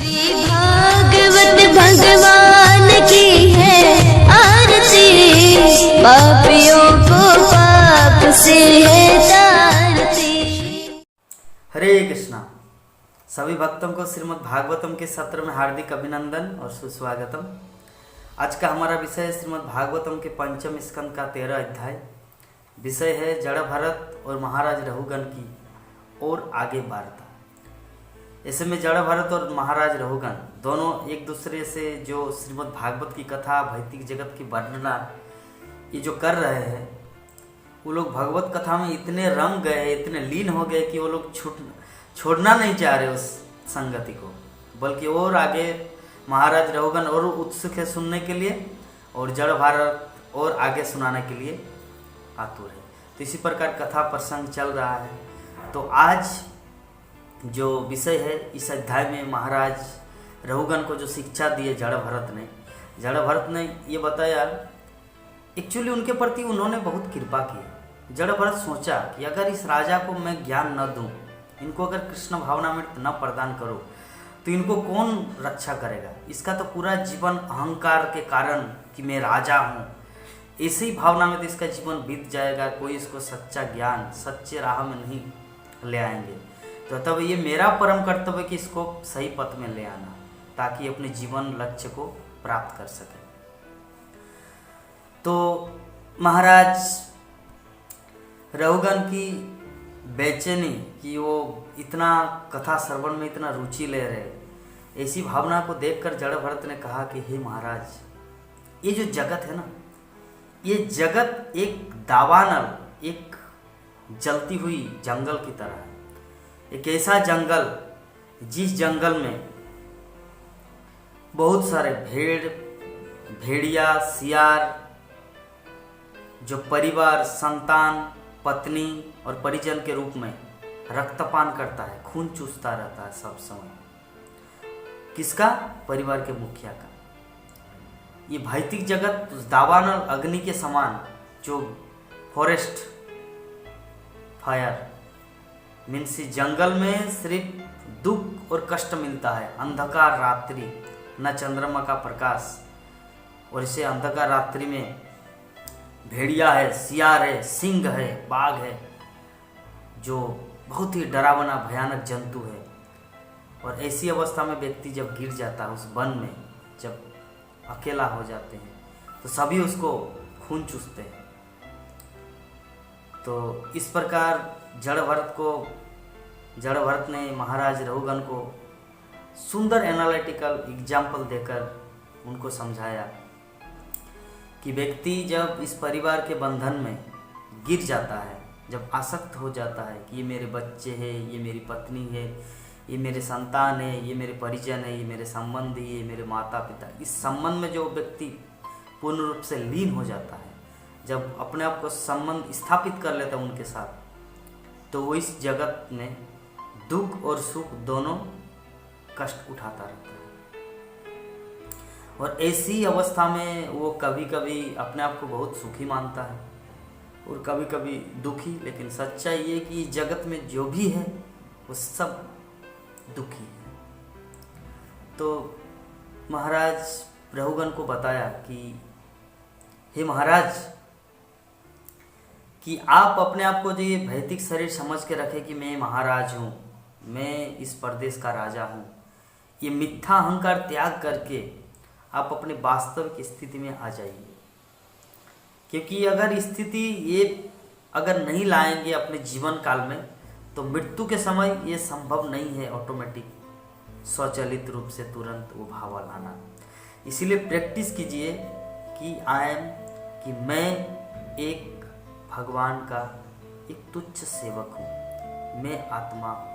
श्री भागवत भगवान की है आरती, पापियों को पाप से है तारती। हरे कृष्णा। सभी भक्तों को श्रीमद् भागवतम के सत्र में हार्दिक अभिनंदन और सुस्वागतम। आज का हमारा विषय है श्रीमद् भागवतम के पंचम स्कंद का 13 अध्याय। विषय है जड़ भरत और महाराज रहुगण की और आगे वार्ता। ऐसे में जड़ भरत और महाराज रहुगण दोनों एक दूसरे से जो श्रीमद् भागवत की कथा, भौतिक जगत की वर्णना ये जो कर रहे हैं, वो लोग भगवत कथा में इतने रम गए, इतने लीन हो गए कि वो लोग छोड़ना नहीं चाह रहे उस संगति को, बल्कि और आगे महाराज रहुगण और उत्सुक है सुनने के लिए और जड़ भरत और आगे सुनाने के लिए आतुर है। तो इसी प्रकार कथा प्रसंग चल रहा है। तो आज जो विषय है, इस अध्याय में महाराज रहुगण को जो शिक्षा दी है जड़ भरत ने ये बताया, एक्चुअली उनके प्रति उन्होंने बहुत कृपा की। जड़ भरत सोचा कि अगर इस राजा को मैं ज्ञान न दूं, इनको अगर कृष्ण भावनामृत न प्रदान करूं, तो इनको कौन रक्षा करेगा। इसका तो पूरा जीवन अहंकार के कारण कि मैं राजा हूँ, ऐसे ही भावना में तो इसका जीवन बीत जाएगा। कोई इसको सच्चा ज्ञान, सच्चे राह में नहीं ले आएंगे। तो तब ये मेरा परम कर्तव्य कि इसको सही पथ में ले आना, ताकि अपने जीवन लक्ष्य को प्राप्त कर सके। तो महाराज रहुगण की बेचैनी कि वो इतना कथा श्रवण में इतना रुचि ले रहे, ऐसी भावना को देखकर जड़ भरत ने कहा कि हे महाराज, ये जो जगत है ना, ये जगत एक दावानल, एक जलती हुई जंगल की तरह है। एक ऐसा जंगल जिस जंगल में बहुत सारे भेड़िया, सियार, जो परिवार, संतान, पत्नी और परिजन के रूप में रक्तपान करता है, खून चूसता रहता है सब समय। किसका? परिवार के मुखिया का। ये भौतिक जगत उस दावानल अग्नि के समान, जो फॉरेस्ट फायर मीन्स जंगल में सिर्फ दुख और कष्ट मिलता है, अंधकार रात्रि, न चंद्रमा का प्रकाश। और इसे अंधकार रात्रि में भेड़िया है, सियार है, सिंह है, बाघ है, जो बहुत ही डरावना भयानक जंतु है। और ऐसी अवस्था में व्यक्ति जब गिर जाता है उस वन में, जब अकेला हो जाते हैं, तो सभी उसको खून चूसते हैं। तो इस प्रकार जड़ भरत ने महाराज रहुगण को सुंदर एनालिटिकल एग्जाम्पल देकर उनको समझाया कि व्यक्ति जब इस परिवार के बंधन में गिर जाता है, जब आसक्त हो जाता है कि ये मेरे बच्चे हैं, ये मेरी पत्नी है, ये मेरे संतान है, ये मेरे परिजन है, ये मेरे संबंधी, ये मेरे माता पिता, इस संबंध में जो व्यक्ति पूर्ण रूप से लीन हो जाता है, जब अपने आप को संबंध स्थापित कर लेता है उनके साथ, तो वो इस जगत में दुख और सुख दोनों कष्ट उठाता रहता है। और ऐसी अवस्था में वो कभी कभी अपने आप को बहुत सुखी मानता है और कभी कभी दुखी। लेकिन सच्चाई ये कि जगत में जो भी है वो सब दुखी है। तो महाराज रहुगण को बताया कि हे महाराज, कि आप अपने आप को जो ये भौतिक शरीर समझ के रखें कि मैं महाराज हूँ, मैं इस प्रदेश का राजा हूँ, ये मिथ्या अहंकार त्याग करके आप अपने वास्तविक स्थिति में आ जाइए। क्योंकि अगर स्थिति ये अगर नहीं लाएंगे अपने जीवन काल में, तो मृत्यु के समय ये संभव नहीं है ऑटोमेटिक स्वचालित रूप से तुरंत वो भाव लाना। इसीलिए प्रैक्टिस कीजिए कि कि मैं एक भगवान का एक तुच्छ सेवक हूँ, मैं आत्मा हूँ।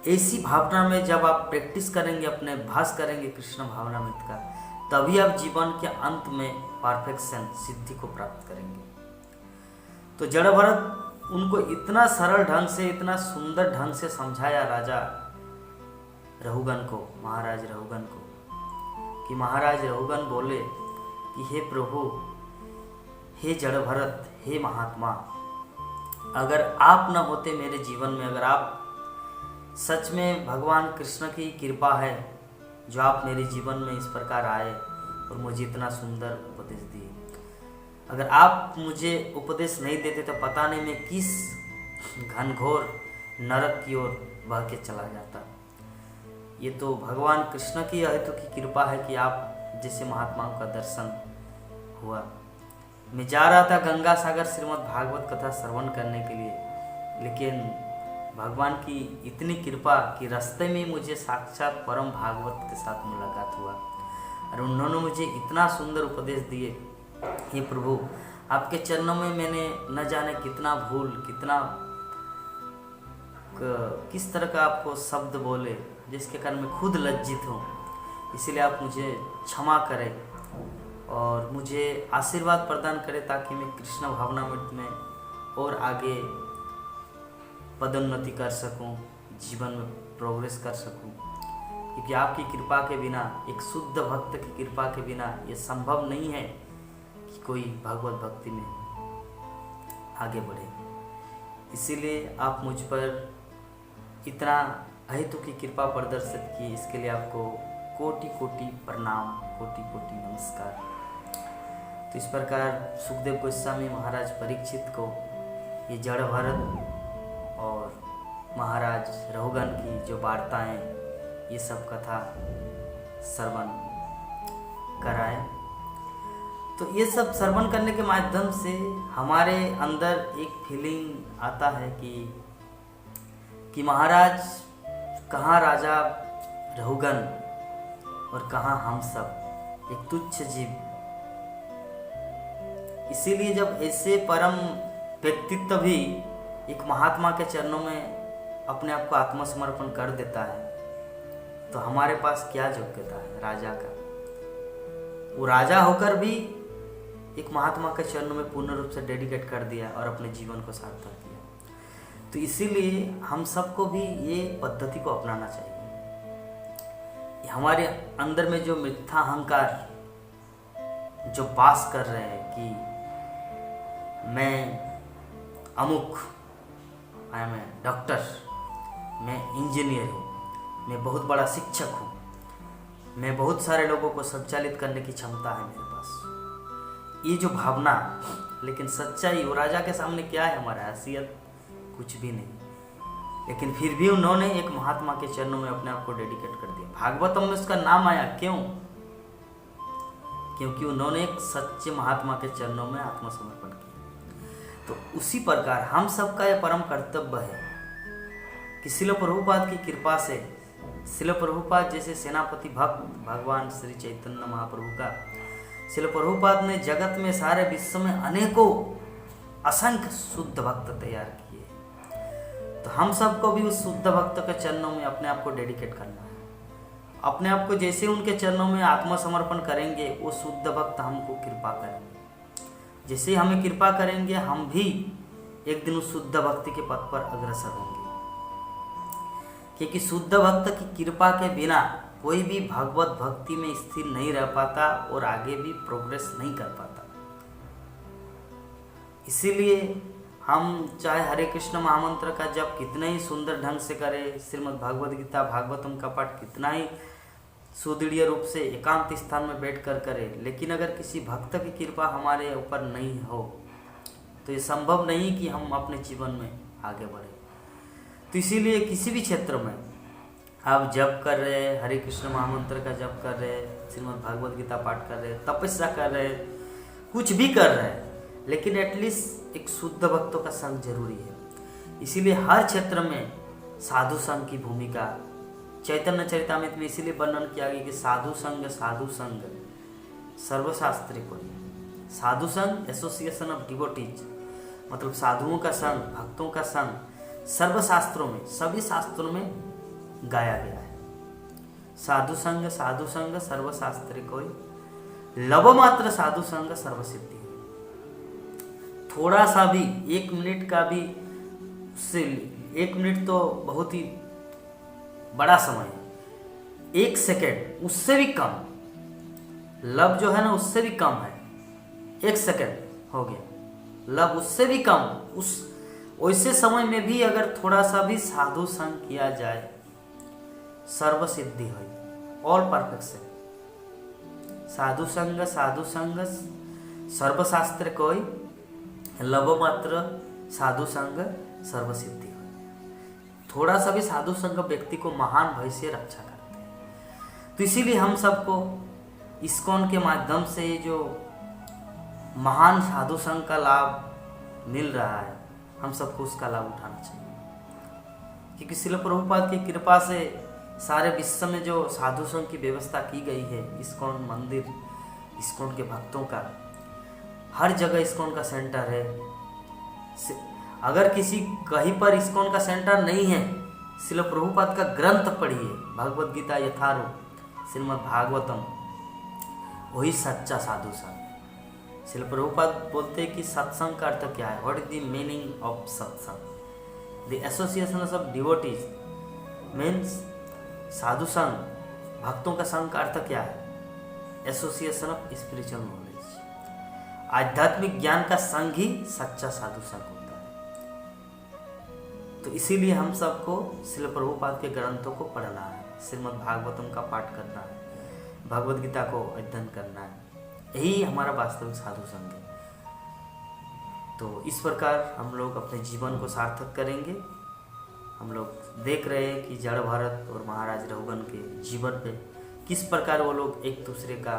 ऐसी भावना में जब आप प्रैक्टिस करेंगे, अपने अभ्यास करेंगे कृष्ण भावनामृत का, तभी आप जीवन के अंत में परफेक्शन, सिद्धि को प्राप्त करेंगे। तो जड़ भरत उनको इतना सरल ढंग से, इतना सुंदर ढंग से समझाया राजा रहुगण को, महाराज रहुगण को, कि महाराज रहुगण बोले कि हे प्रभु, हे जड़ भरत, हे महात्मा, अगर आप न होते मेरे जीवन में, अगर आप सच में भगवान कृष्ण की कृपा है जो आप मेरे जीवन में इस प्रकार आए और मुझे इतना सुंदर उपदेश दिए। अगर आप मुझे उपदेश नहीं देते तो पता नहीं मैं किस घनघोर नरक की ओर बह के चला जाता। ये तो भगवान कृष्ण की अहेतु की कृपा है कि आप जैसे महात्माओं का दर्शन हुआ। मैं जा रहा था गंगा सागर श्रीमद् भागवत कथा श्रवण करने के लिए, लेकिन भगवान की इतनी कृपा कि रास्ते में मुझे साक्षात परम भागवत के साथ मुलाकात हुआ और उन्होंने मुझे इतना सुंदर उपदेश दिए। हे प्रभु, आपके चरणों में मैंने न जाने कितना भूल, कितना किस तरह का आपको शब्द बोले जिसके कारण मैं खुद लज्जित हूँ। इसलिए आप मुझे क्षमा करें और मुझे आशीर्वाद प्रदान करें ताकि मैं कृष्ण भावनामृत में और आगे पदोन्नति कर सकूं, जीवन में प्रोग्रेस कर सकूं। क्योंकि आपकी कृपा के बिना, एक शुद्ध भक्त की कृपा के बिना ये संभव नहीं है कि कोई भगवत भक्ति में आगे बढ़े। इसीलिए आप मुझ पर इतना अहेतु की कृपा प्रदर्शित की, इसके लिए आपको कोटि कोटि प्रणाम, कोटि कोटि नमस्कार। तो इस प्रकार सुखदेव गोस्वामी महाराज परीक्षित को ये जड़ भरत और महाराज रघुगण की जो वार्ताएं, ये सब कथा श्रवण कराए। तो ये सब श्रवण करने के माध्यम से हमारे अंदर एक फीलिंग आता है कि महाराज कहाँ राजा रघुगण और कहाँ हम सब एक तुच्छ जीव। इसीलिए जब ऐसे परम व्यक्तित्व भी एक महात्मा के चरणों में अपने आप को आत्मसमर्पण कर देता है तो हमारे पास क्या योग्यता है राजा का। वो राजा होकर भी एक महात्मा के चरणों में पूर्ण रूप से डेडिकेट कर दिया और अपने जीवन को सार्थक किया। तो इसीलिए हम सबको भी ये पद्धति को अपनाना चाहिए। हमारे अंदर में जो मिथ्या अहंकार जो पास कर रहे हैं कि मैं अमुक, आई एम ए डॉक्टर, मैं इंजीनियर हूँ, मैं बहुत बड़ा शिक्षक हूँ, मैं बहुत सारे लोगों को संचालित करने की क्षमता है मेरे पास, ये जो भावना। लेकिन सच्चाई वो राजा के सामने क्या है, हमारा हैसियत कुछ भी नहीं। लेकिन फिर भी उन्होंने एक महात्मा के चरणों में अपने आप को डेडिकेट कर दिया। भागवतम में उसका नाम आया क्यों? क्योंकि उन्होंने एक सच्चे महात्मा के चरणों में आत्मसमर्पण किया। तो उसी प्रकार हम सबका यह परम कर्तव्य है कि शिल प्रभुपाद की कृपा से, शिल प्रभुपाद जैसे सेनापति भक्त भगवान श्री चैतन्य महाप्रभु का, शिल प्रभुपाद ने जगत में सारे विश्व में अनेकों असंख्य शुद्ध भक्त तैयार किए। तो हम सबको भी उस शुद्ध भक्त के चरणों में अपने आप को डेडिकेट करना है। अपने आप को जैसे उनके चरणों में आत्मसमर्पण करेंगे वो शुद्ध भक्त हमको कृपा करेंगे। जैसे हमें कृपा करेंगे हम भी एक दिन उस शुद्ध भक्ति के पथ पर अग्रसर होंगे। क्योंकि शुद्ध भक्त की कृपा के बिना कोई भी भगवत भक्ति में स्थिर नहीं रह पाता और आगे भी प्रोग्रेस नहीं कर पाता। इसीलिए हम चाहे हरे कृष्ण महामंत्र का जप कितना ही सुंदर ढंग से करें, श्रीमद् भागवत गीता भागवतम का पाठ कितना ही सुदृढ़ रूप से एकांत स्थान में बैठकर करें, लेकिन अगर किसी भक्त की कृपा हमारे ऊपर नहीं हो तो ये संभव नहीं कि हम अपने जीवन में आगे बढ़े। तो इसीलिए किसी भी क्षेत्र में आप जप कर रहे हैं, हरे कृष्ण महामंत्र का जप कर रहे हैं, श्रीमद् भागवत गीता पाठ कर रहे हैं, तपस्या कर रहे हैं, कुछ भी कर रहे हैं, लेकिन एटलीस्ट एक शुद्ध भक्तों का संग जरूरी है। इसीलिए हर क्षेत्र में साधु संघ की भूमिका चैतन्य चरितामृत में इसीलिए वर्णन किया गया कि साधु संघ सर्वशास्त्री को। साधु संघ एसोसिएशन ऑफ डिवोटीज मतलब साधुओं का संघ, भक्तों का संघ सर्वशास्त्रों में, सभी शास्त्रों में गाया गया है। साधु संघ सर्वशास्त्री कोई, लव मात्र साधु संघ सर्वसिद्धि। थोड़ा सा भी, 1 मिनट का भी, उससे 1 मिनट तो बहुत ही बड़ा समय है, 1 सेकेंड उससे भी कम, लव जो है ना उससे भी कम है, 1 सेकेंड हो गया, लव उससे भी कम। उस वैसे समय में भी अगर थोड़ा सा भी साधु संग किया जाए सर्व सिद्धि हुई, ऑल परफेक्शन। साधु संग सर्वशास्त्र कोई, लव मात्र साधु संग सर्व सिद्धि हुई। थोड़ा सा भी साधु संग व्यक्ति को महान भय से रक्षा करते हैं। तो इसीलिए हम सबको इस्कॉन के माध्यम से जो महान साधु संघ का लाभ मिल रहा है, हम सबको उसका लाभ उठाना चाहिए। क्योंकि श्रील प्रभुपाद की कृपा से सारे विश्व में जो साधु संघ की व्यवस्था की गई है, इस्कॉन मंदिर, इस्कॉन के भक्तों का, हर जगह इस्कॉन का सेंटर है। अगर किसी कहीं पर इस्कॉन का सेंटर नहीं है, श्रील प्रभुपाद का ग्रंथ पढ़िए, भगवद गीता यथारूप, श्रीमद् भागवतम, वही सच्चा साधु संघ। श्रील प्रभुपाद बोलते हैं कि सत्संग का अर्थ क्या है, what is the meaning of satsang? The association of devotees means sadhu sangh, भक्तों का संघ का अर्थ क्या है? एसोसिएशन ऑफ स्पिरिचुअल नॉलेज, आध्यात्मिक ज्ञान का संघ ही सच्चा साधु संघ होता है। तो इसीलिए हम सबको श्रील प्रभुपाद के ग्रंथों को पढ़ना है, श्रीमद् भागवतम का पाठ करना है, भगवद गीता को अध्ययन करना है, यही हमारा वास्तविक साधु संघ है। तो इस प्रकार हम लोग अपने जीवन को सार्थक करेंगे। हम लोग देख रहे हैं कि जड़ भरत और महाराज रघुगन के जीवन पे किस प्रकार वो लोग एक दूसरे का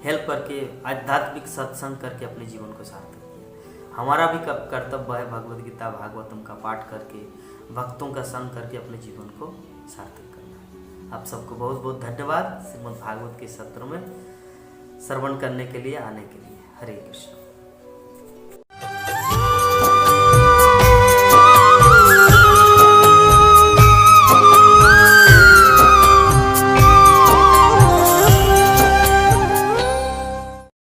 हेल्प करके आध्यात्मिक सत्संग करके अपने जीवन को सार्थक किया। हमारा भी कर्तव्य है भगवद गीता भागवतम का पाठ करके, भक्तों का संग करके अपने जीवन को सार्थक करना है। आप सबको बहुत बहुत धन्यवाद श्रीमद् भागवत के सत्र में श्रवण करने के लिए, आने के लिए। हरे कृष्ण।